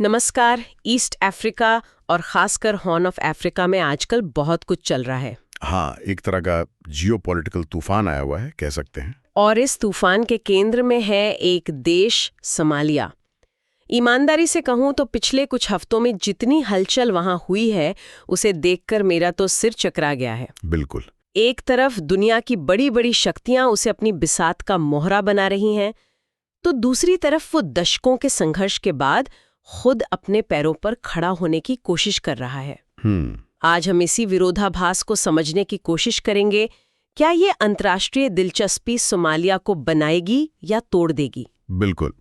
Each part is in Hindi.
नमस्कार। ईस्ट अफ्रीका और खासकर हॉर्न ऑफ अफ्रीका में आजकल बहुत कुछ चल रहा है। हाँ, एक तरह का जियोपॉलिटिकल तूफान आया हुआ है, कह सकते हैं। और इस तूफान के केंद्र में है एक देश, सोमालिया। ईमानदारी से कहूं तो पिछले कुछ हफ्तों में जितनी हलचल वहां हुई है उसे देखकर मेरा तो सिर चकरा गया है। बिल्कुल। एक तरफ दुनिया की बड़ी बड़ी शक्तियां उसे अपनी बिसात का मोहरा बना रही हैं, तो दूसरी तरफ वो दशकों के संघर्ष के बाद खुद अपने पैरों पर खड़ा होने की कोशिश कर रहा है। आज हम इसी विरोधाभास को समझने की कोशिश करेंगे। क्या ये अंतर्राष्ट्रीय दिलचस्पी सोमालिया को बनाएगी या तोड़ देगी? बिल्कुल।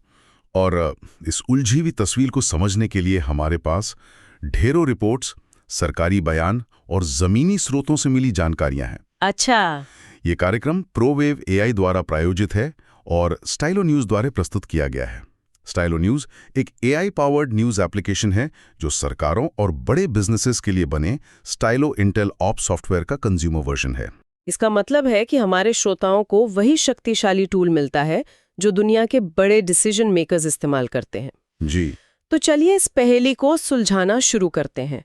और इस उलझी हुई तस्वीर को समझने के लिए हमारे पास ढेरों रिपोर्ट्स, सरकारी बयान और जमीनी स्रोतों से मिली जानकारियां हैं। अच्छा। ये कार्यक्रम प्रोवेव एआई द्वारा प्रायोजित है और स्टाइलो न्यूज द्वारा प्रस्तुत किया गया है। स्टाइलो न्यूज एक एआई पावर्ड न्यूज एप्लीकेशन है जो सरकारों और बड़े बिजनेसेस के लिए बने स्टाइलो इंटेल ऑप्स सॉफ्टवेयर का कंज्यूमर वर्जन है। इसका मतलब है कि हमारे श्रोताओं को वही शक्तिशाली टूल मिलता है जो दुनिया के बड़े डिसीजन मेकर्स इस्तेमाल करते हैं। जी। तो चलिए इस पहेली को सुलझाना शुरू करते हैं।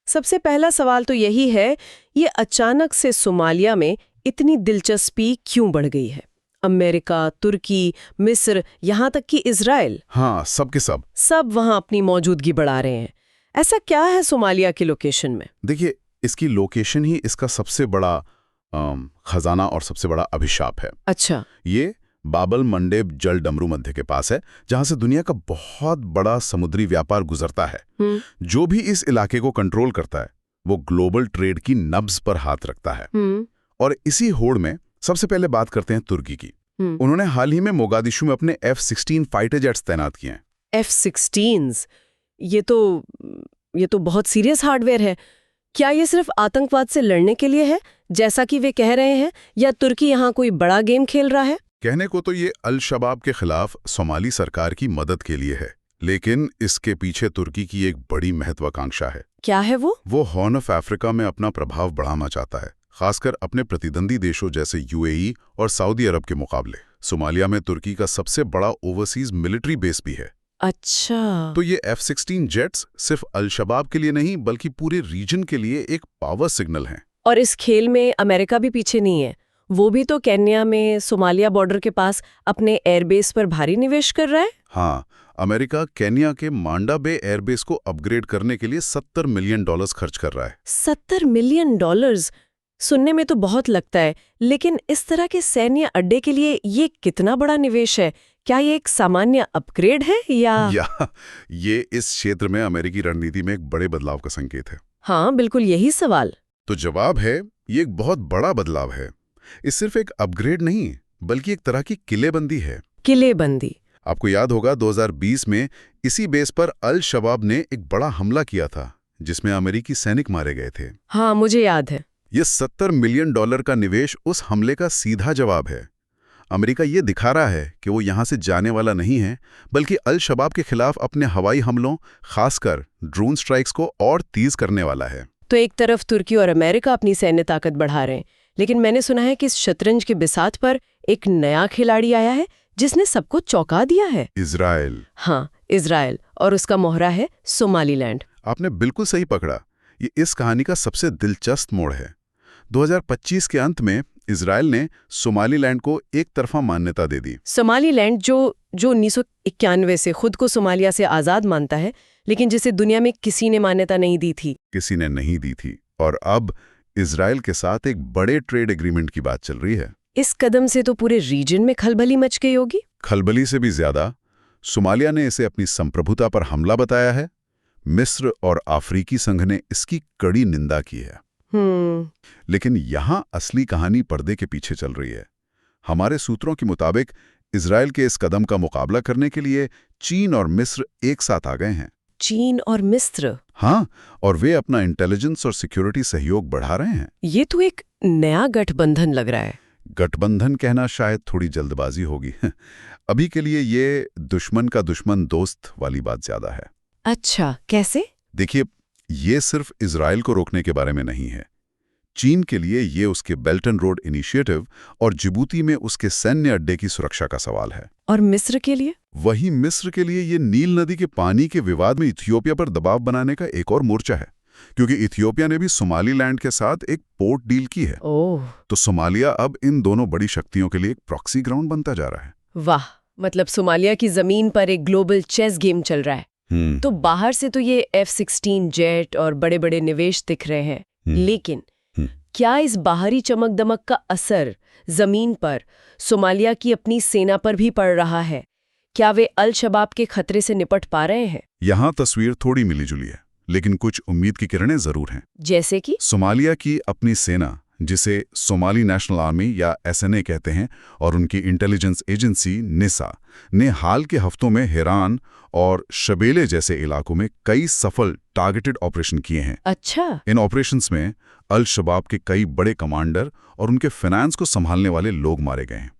सबसे पहला सवाल तो यही है, ये अचानक से सोमालिया में इतनी दिलचस्पी क्यों बढ़ गई है? अमेरिका, तुर्की, मिस्र, यहाँ तक कि इजराइल, हाँ, सब के सब वहाँ अपनी मौजूदगी बढ़ा रहे हैं। ऐसा क्या है सोमालिया की लोकेशन में? देखिए, इसकी लोकेशन ही इसका सबसे बड़ा खजाना और सबसे बड़ा अभिशाप है। अच्छा। ये बाबल मंडेब जल डमरू मध्य के पास है, जहां से दुनिया का बहुत बड़ा समुद्री व्यापार गुजरता है। जो भी इस इलाके को कंट्रोल करता है वो ग्लोबल ट्रेड की नब्ज पर हाथ रखता है। और इसी होड़ में सबसे पहले बात करते हैं तुर्की की। उन्होंने हाल ही में मोगादिशु में अपने F-16 फाइटर जेट्स तैनात किए हैं। F-16? ये तो बहुत सीरियस हार्डवेयर है। क्या ये सिर्फ आतंकवाद से लड़ने के लिए है, जैसा कि वे कह रहे हैं, या तुर्की यहाँ कोई बड़ा गेम खेल रहा है? कहने को तो ये अल शबाब के खिलाफ सोमाली सरकार की मदद के लिए है, लेकिन इसके पीछे तुर्की की एक बड़ी महत्वाकांक्षा है। क्या है वो? वो हॉर्न ऑफ अफ्रीका में अपना प्रभाव बढ़ाना चाहता है, खासकर अपने प्रतिद्वंदी देशों जैसे यूएई और सऊदी अरब के मुकाबले। सोमालिया में तुर्की का सबसे बड़ा ओवरसीज मिलिट्री बेस भी है। अच्छा। तो ये F-16 जेट्स सिर्फ अल शबाब के लिए नहीं बल्कि पूरे रीजन के लिए एक पावर सिग्नल हैं। और इस खेल में अमेरिका भी पीछे नहीं है। वो भी तो केन्या में सोमालिया बॉर्डर के पास अपने एयरबेस पर भारी निवेश कर रहा है। हाँ, अमेरिका केन्या के मांडा बे एयरबेस को अपग्रेड करने के लिए $70 मिलियन खर्च कर रहा है। $70 मिलियन? सुनने में तो बहुत लगता है, लेकिन इस तरह के सैन्य अड्डे के लिए ये कितना बड़ा निवेश है? क्या ये एक सामान्य अपग्रेड है या ये इस क्षेत्र में अमेरिकी रणनीति में एक बड़े बदलाव का संकेत है? हाँ, बिल्कुल यही सवाल। तो जवाब है, ये एक बहुत बड़ा बदलाव है। ये सिर्फ एक अपग्रेड नहीं बल्कि एक तरह की किलेबंदी है। किलेबंदी? आपको याद होगा 2020 में इसी बेस पर अल शबाब ने एक बड़ा हमला किया था जिसमें अमेरिकी सैनिक मारे गए थे। हाँ, मुझे याद है। ये $70 मिलियन का निवेश उस हमले का सीधा जवाब है। अमेरिका ये दिखा रहा है कि वो यहाँ से जाने वाला नहीं है, बल्कि अल शबाब के खिलाफ अपने हवाई हमलों, खासकर ड्रोन स्ट्राइक्स को और तेज करने वाला है। तो एक तरफ तुर्की और अमेरिका अपनी सैन्य ताकत बढ़ा रहे हैं, लेकिन मैंने सुना है कि इस शतरंज के बिसात पर एक नया खिलाड़ी आया है जिसने सबको चौंका दिया है। इजराइल। हाँ, इजराइल, और उसका मोहरा है सोमालीलैंड। आपने बिल्कुल सही पकड़ा। ये इस कहानी का सबसे दिलचस्प मोड़ है। 2025 के अंत में इजराइल ने सोमालीलैंड को एक तरफा मान्यता दे दी। सोमालीलैंड जो 1991 से खुद को सोमालिया से आजाद मानता है, लेकिन जिसे दुनिया में किसी ने मान्यता नहीं दी थी। किसी ने नहीं दी थी। और अब इजराइल के साथ एक बड़े ट्रेड एग्रीमेंट की बात चल रही है। इस कदम से तो पूरे रीजन में खलबली मच गई होगी। खलबली से भी ज्यादा, सोमालिया ने इसे अपनी संप्रभुता पर हमला बताया है। मिस्र और अफ्रीकी संघ ने इसकी कड़ी निंदा की है। लेकिन यहां असली कहानी पर्दे के पीछे चल रही है। हमारे सूत्रों के मुताबिक इजराइल के इस कदम का मुकाबला करने के लिए चीन और मिस्र एक साथ आ गए हैं। चीन और मिस्र? हाँ, और वे अपना इंटेलिजेंस और सिक्योरिटी सहयोग बढ़ा रहे हैं। ये तो एक नया गठबंधन लग रहा है। गठबंधन कहना शायद थोड़ी जल्दबाजी होगी। अभी के लिए ये दुश्मन का दुश्मन दोस्त वाली बात ज्यादा है। अच्छा, कैसे? देखिए, ये सिर्फ इजराइल को रोकने के बारे में नहीं है। चीन के लिए ये उसके बेल्ट एंड रोड इनिशिएटिव और जिबूती में उसके सैन्य अड्डे की सुरक्षा का सवाल है। और मिस्र के लिए? वहीं मिस्र के लिए ये नील नदी के पानी के विवाद में इथियोपिया पर दबाव बनाने का एक और मोर्चा है, क्योंकि इथियोपिया ने भी सोमालीलैंड के साथ एक पोर्ट डील की है। तो सोमालिया अब इन दोनों बड़ी शक्तियों के लिए एक प्रॉक्सी ग्राउंड बनता जा रहा है। वाह, मतलब सोमालिया की जमीन पर एक ग्लोबल चेस गेम चल रहा है। तो बाहर से तो ये F-16 जेट और बड़े बड़े निवेश दिख रहे हैं, लेकिन क्या इस बाहरी चमक दमक का असर जमीन पर सोमालिया की अपनी सेना पर भी पड़ रहा है? क्या वे अल शबाब के खतरे से निपट पा रहे हैं? यहाँ तस्वीर थोड़ी मिलीजुली है, लेकिन कुछ उम्मीद की किरणें जरूर हैं। जैसे कि सोमालिया की अपनी सेना, जिसे सोमाली नेशनल आर्मी या SNA कहते हैं, और उनकी इंटेलिजेंस एजेंसी निसा ने हाल के हफ्तों में हिरान और शबेले जैसे इलाकों में कई सफल टारगेटेड ऑपरेशन किए हैं। अच्छा। इन ऑपरेशंस में अल शबाब के कई बड़े कमांडर और उनके फाइनेंस को संभालने वाले लोग मारे गए हैं।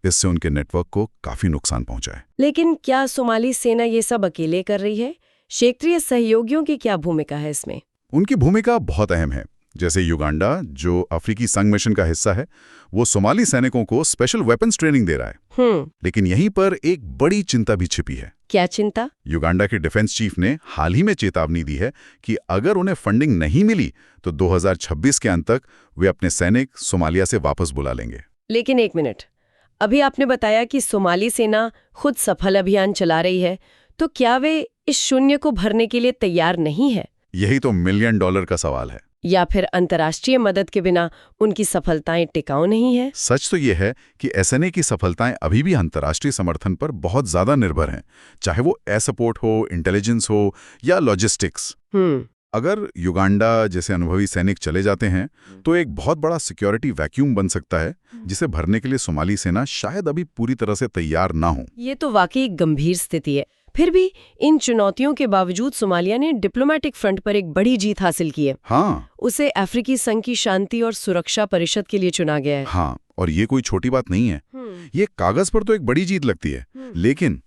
इससे उनके नेटवर्क को काफी नुकसान पहुंचा है। लेकिन क्या सोमाली सेना ये सब अकेले कर रही है? क्षेत्रीय सहयोगियों की क्या भूमिका है इसमें? उनकी भूमिका बहुत अहम है। जैसे युगांडा, जो अफ्रीकी संघ मिशन का हिस्सा है, वो सोमाली सैनिकों को स्पेशल वेपन्स ट्रेनिंग दे रहा है। लेकिन यहीं पर एक बड़ी चिंता भी छिपी है। क्या चिंता? युगांडा के डिफेंस चीफ ने हाल ही में चेतावनी दी है कि अगर उन्हें फंडिंग नहीं मिली तो 2026 के अंत तक वे अपने सैनिक सोमालिया से वापस बुला लेंगे। लेकिन एक मिनट, अभी आपने बताया कि सोमाली सेना खुद सफल अभियान चला रही है, तो क्या वे इस शून्य को भरने के लिए तैयार नहीं है? यही तो $1 मिलियन का सवाल है। या फिर अंतर्राष्ट्रीय मदद के बिना उनकी सफलताएं टिकाऊ नहीं है? सच तो यह है कि SNA की सफलताएं अभी भी अंतर्राष्ट्रीय समर्थन पर बहुत ज्यादा निर्भर हैं, चाहे वो एयर सपोर्ट हो, इंटेलिजेंस हो या लॉजिस्टिक्स। अगर युगांडा जैसे अनुभवी सैनिक चले जाते हैं तो एक बहुत बड़ा सिक्योरिटी वैक्यूम बन सकता है, जिसे भरने के लिए सोमाली सेना शायद अभी पूरी तरह से तैयार ना हो। ये तो वाकई एक गंभीर स्थिति है। फिर भी इन चुनौतियों के बावजूद सोमालिया ने डिप्लोमेटिक फ्रंट पर एक बड़ी जीत हासिल की है। हाँ, उसे अफ्रीकी संघ की शांति और सुरक्षा परिषद के लिए चुना गया है। हाँ, और ये कोई छोटी बात नहीं है। ये कागज पर तो एक बड़ी जीत लगती है, लेकिन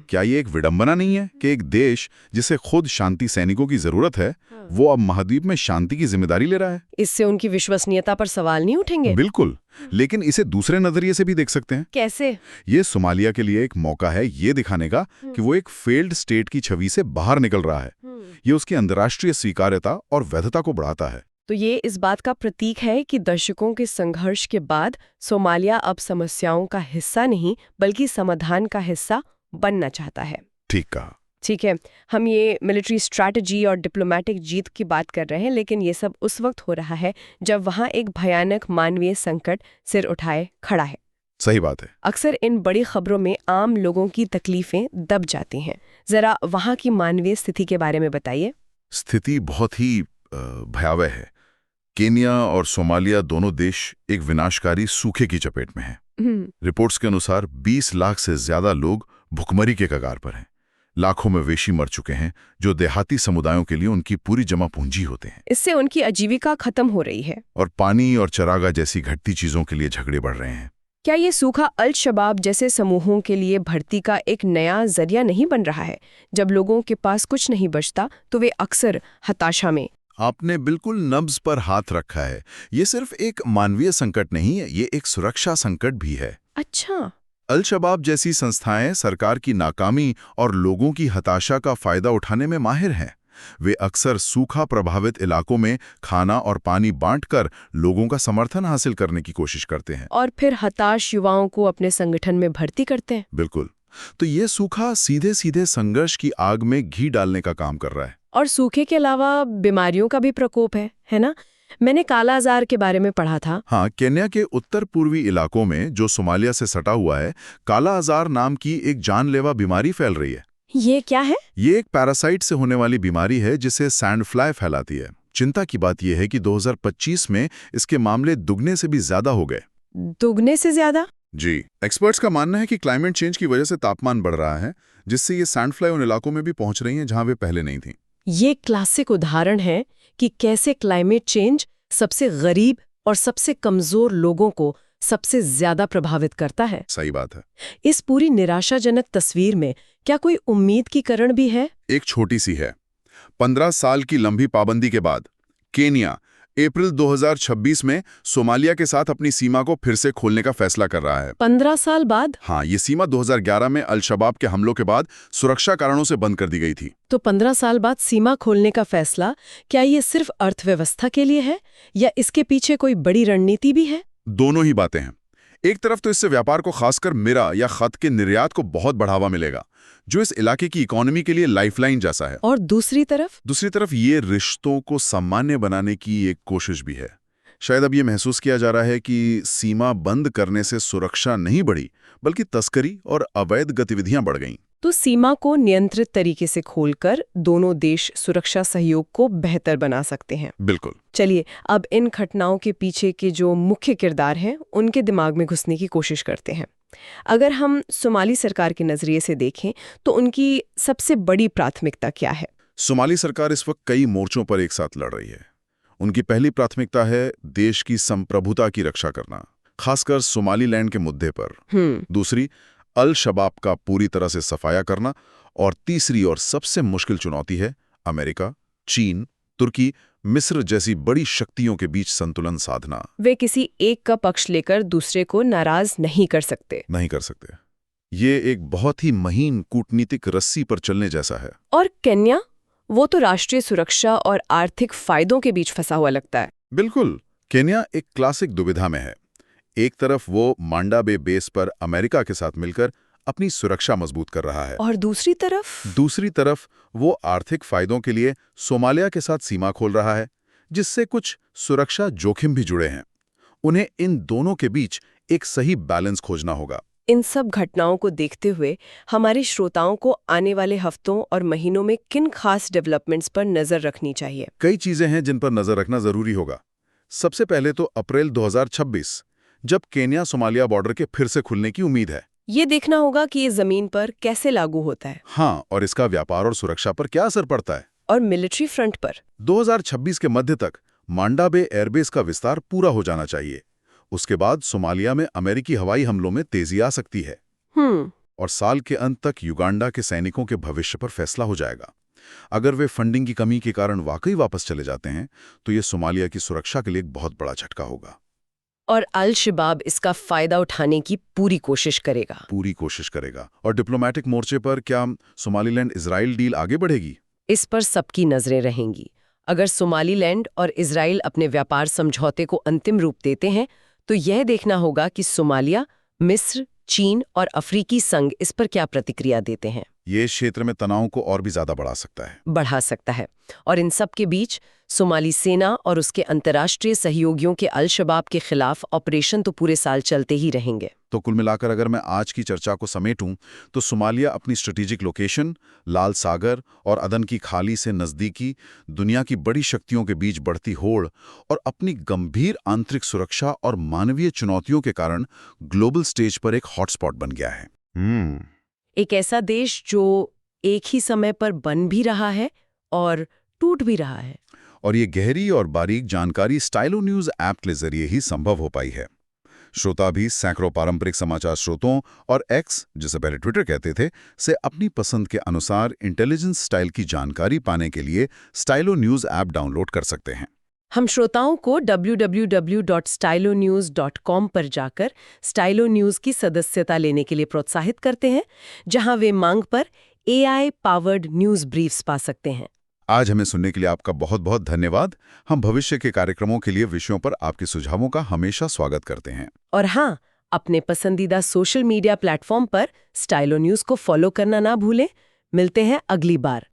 क्या ये एक विडंबना नहीं है कि एक देश जिसे खुद शांति सैनिकों की जरूरत है, वो अब महाद्वीप में शांति की जिम्मेदारी ले रहा है? इससे उनकी विश्वसनीयता पर सवाल नहीं उठेंगे? बिल्कुल, लेकिन इसे दूसरे नजरिए से भी देख सकते हैं। कैसे? ये सोमालिया के लिए एक मौका है ये दिखाने का कि वो एक फेल्ड स्टेट की छवि से बाहर निकल रहा है। ये उसकी अंतर्राष्ट्रीय स्वीकार्यता और वैधता को बढ़ाता है। तो ये इस बात का प्रतीक है कि दशकों के संघर्ष के बाद सोमालिया अब समस्याओं का हिस्सा नहीं बल्कि समाधान का हिस्सा बनना चाहता है। ठीक कहा। ठीक है, हम ये मिलिट्री स्ट्रैटेजी और डिप्लोमेटिक जीत की बात कर रहे हैं, लेकिन ये सब उस वक्त हो रहा है जब वहाँ एक भयानक मानवीय संकट सिर उठाए खड़ा है। सही बात है। अक्सर इन बड़ी खबरों में आम लोगों की तकलीफें दब जाती हैं। जरा वहाँ की मानवीय स्थिति के बारे में बताइए। स्थिति बहुत ही भयावह है। केन्या और सोमालिया दोनों देश एक विनाशकारी सूखे की चपेट में हैं। रिपोर्ट्स के अनुसार 20 लाख से ज्यादा लोग भुखमरी के कगार पर हैं। लाखों मवेशी मर चुके हैं, जो देहाती समुदायों के लिए उनकी पूरी जमा पूंजी होते हैं। इससे उनकी आजीविका खत्म हो रही है और पानी और चरागा जैसी घटती चीजों के लिए झगड़े बढ़ रहे हैं। क्या ये सूखा अल शबाब जैसे समूहों के लिए भर्ती का एक नया जरिया नहीं बन रहा है? जब लोगों के पास कुछ नहीं बचता तो वे अक्सर हताशा में। आपने बिल्कुल नब्ज पर हाथ रखा है। ये सिर्फ एक मानवीय संकट नहीं है, ये एक सुरक्षा संकट भी है। अच्छा। अल शबाब जैसी संस्थाएं सरकार की नाकामी और लोगों की हताशा का फायदा उठाने में माहिर हैं। वे अक्सर सूखा प्रभावित इलाकों में खाना और पानी बांटकर लोगों का समर्थन हासिल करने की कोशिश करते हैं और फिर हताश युवाओं को अपने संगठन में भर्ती करते हैं। बिल्कुल। तो ये सूखा सीधे सीधे संघर्ष की आग में घी डालने का काम कर रहा है। और सूखे के अलावा बीमारियों का भी प्रकोप है ना? मैंने काला आजार के बारे में पढ़ा था। हाँ, केन्या के उत्तर पूर्वी इलाकों में जो सोमालिया से सटा हुआ है, काला आजार नाम की एक जानलेवा बीमारी फैल रही है। ये क्या है? ये एक पैरासाइट से होने वाली बीमारी है जिसे सैंड फ्लाई फैलाती है। चिंता की बात यह है कि 2025 में इसके मामले दुगने से भी ज्यादा हो गए। दुगने से ज्यादा? जी। एक्सपर्ट्स का मानना है कि क्लाइमेट चेंज की वजह से तापमान बढ़ रहा है, जिससे ये सैंड फ्लाई उन इलाकों में भी पहुंच रही हैं जहां वे पहले नहीं थीं। ये क्लासिक उदाहरण है कि कैसे क्लाइमेट चेंज सबसे गरीब और सबसे कमजोर लोगों को सबसे ज्यादा प्रभावित करता है। सही बात है। इस पूरी निराशाजनक तस्वीर में क्या कोई उम्मीद की किरण भी है? एक छोटी सी है। 15 साल की लंबी पाबंदी के बाद केन्या अप्रैल 2026 में सोमालिया के साथ अपनी सीमा को फिर से खोलने का फैसला कर रहा है। 15 साल बाद? हाँ, ये सीमा 2011 में अल-शबाब के हमलों के बाद सुरक्षा कारणों से बंद कर दी गई थी। तो 15 साल बाद सीमा खोलने का फैसला, क्या ये सिर्फ अर्थव्यवस्था के लिए है या इसके पीछे कोई बड़ी रणनीति भी है? दोनों ही बातें हैं। एक तरफ तो इससे व्यापार को, खासकर मिरा या खत के निर्यात को बहुत बढ़ावा मिलेगा, जो इस इलाके की इकोनॉमी के लिए लाइफलाइन जैसा है। और दूसरी तरफ ये रिश्तों को सामान्य बनाने की एक कोशिश भी है। शायद अब ये महसूस किया जा रहा है कि सीमा बंद करने से सुरक्षा नहीं बढ़ी, बल्कि तस्करी और अवैध गतिविधियां बढ़ गईं। तो सीमा को नियंत्रित तरीके से खोलकर दोनों देश सुरक्षा सहयोग को बेहतर बना सकते हैं। बिल्कुल। चलिए अब इन घटनाओं के पीछे के जो मुख्य किरदार हैं उनके दिमाग में घुसने की कोशिश करते हैं। अगर हम सोमाली सरकार के नजरिए से देखें तो उनकी सबसे बड़ी प्राथमिकता क्या है? सोमाली सरकार इस वक्त कई मोर्चों पर एक साथ लड़ रही है। उनकी पहली प्राथमिकता है देश की संप्रभुता की रक्षा करना, खासकर सोमालीलैंड के मुद्दे पर। दूसरी, अल-शबाब का पूरी तरह से सफाया करना। और तीसरी और सबसे मुश्किल चुनौती है अमेरिका, चीन, तुर्की, मिस्र जैसी बड़ी शक्तियों के बीच संतुलन साधना। वे किसी एक का पक्ष लेकर दूसरे को नाराज नहीं कर सकते। ये एक बहुत ही महीन कूटनीतिक रस्सी पर चलने जैसा है। और केन्या, वो तो राष्ट्रीय सुरक्षा और आर्थिक फायदों के बीच फंसा हुआ लगता है। बिल्कुल। केन्या एक क्लासिक दुविधा में है। एक तरफ वो मांडा बे बेस पर अमेरिका के साथ मिलकर अपनी सुरक्षा मजबूत कर रहा है, और दूसरी तरफ वो आर्थिक फायदों के लिए सोमालिया के साथ सीमा खोल रहा है, जिससे कुछ सुरक्षा जोखिम भी जुड़े हैं। उन्हें इन दोनों के बीच एक सही बैलेंस खोजना होगा। इन सब घटनाओं को देखते हुए हमारे श्रोताओं को आने वाले हफ्तों और महीनों में किन खास डेवलपमेंट्स पर नजर रखनी चाहिए? कई चीजें हैं जिन पर नजर रखना जरूरी होगा। सबसे पहले तो अप्रैल 2026, जब केन्या सोमालिया बॉर्डर के फिर से खुलने की उम्मीद है। ये देखना होगा कि ये जमीन पर कैसे लागू होता है। हाँ, और इसका व्यापार और सुरक्षा पर क्या असर पड़ता है। और मिलिट्री फ्रंट पर 2026 के मध्य तक मांडा बे एयरबेस का विस्तार पूरा हो जाना चाहिए। उसके बाद सोमालिया में अमेरिकी हवाई हमलों में तेजी आ सकती है। और साल के अंत तक युगांडा के सैनिकों के भविष्य पर फैसला हो जाएगा। अगर वे फंडिंग की कमी के कारण वाकई वापस चले जाते हैं तो ये सोमालिया की सुरक्षा के लिए एक बहुत बड़ा झटका होगा। और अल-शबाब इसका फायदा उठाने की पूरी कोशिश करेगा। और डिप्लोमेटिक मोर्चे पर क्या सोमालीलैंड इजराइल डील आगे बढ़ेगी? इस पर सबकी नजरें रहेंगी। अगर सोमालीलैंड और इजराइल अपने व्यापार समझौते को अंतिम रूप देते हैं तो यह देखना होगा कि सोमालिया, मिस्र, चीन और अफ्रीकी संघ इस पर क्या प्रतिक्रिया देते हैं। ये क्षेत्र में तनाव को और भी ज्यादा बढ़ा सकता है। और इन सब के बीच सोमाली सेना और उसके अंतर्राष्ट्रीय सहयोगियों के अल-शबाब के खिलाफ ऑपरेशन तो पूरे साल चलते ही रहेंगे। तो कुल मिलाकर अगर मैं आज की चर्चा को समेटूं तो सोमालिया अपनी स्ट्रेटेजिक लोकेशन, लाल सागर और अदन की खाड़ी से नज़दीकी, दुनिया की बड़ी शक्तियों के बीच बढ़ती होड़ और अपनी गंभीर आंतरिक सुरक्षा और मानवीय चुनौतियों के कारण ग्लोबल स्टेज पर एक हॉटस्पॉट बन गया है। एक ऐसा देश जो एक ही समय पर बन भी रहा है और टूट भी रहा है। और ये गहरी और बारीक जानकारी स्टाइलो न्यूज़ ऐप के जरिए ही संभव हो पाई है। श्रोता भी सैकड़ों पारंपरिक समाचार स्रोतों और एक्स, जिसे पहले ट्विटर कहते थे, से अपनी पसंद के अनुसार इंटेलिजेंस स्टाइल की जानकारी पाने के लिए स्टाइलो न्यूज़ ऐप डाउनलोड कर सकते हैं। हम श्रोताओं को www.stylonews.com पर जाकर स्टाइलो न्यूज़ की सदस्यता लेने के लिए प्रोत्साहित करते हैं, जहां वे मांग पर AI पावर्ड न्यूज़ ब्रीफ्स पा सकते हैं। आज हमें सुनने के लिए आपका बहुत बहुत धन्यवाद। हम भविष्य के कार्यक्रमों के लिए विषयों पर आपके सुझावों का हमेशा स्वागत करते हैं। और हाँ, अपने पसंदीदा सोशल मीडिया प्लेटफॉर्म पर स्टाइलो न्यूज़ को फॉलो करना ना भूलें। मिलते हैं अगली बार।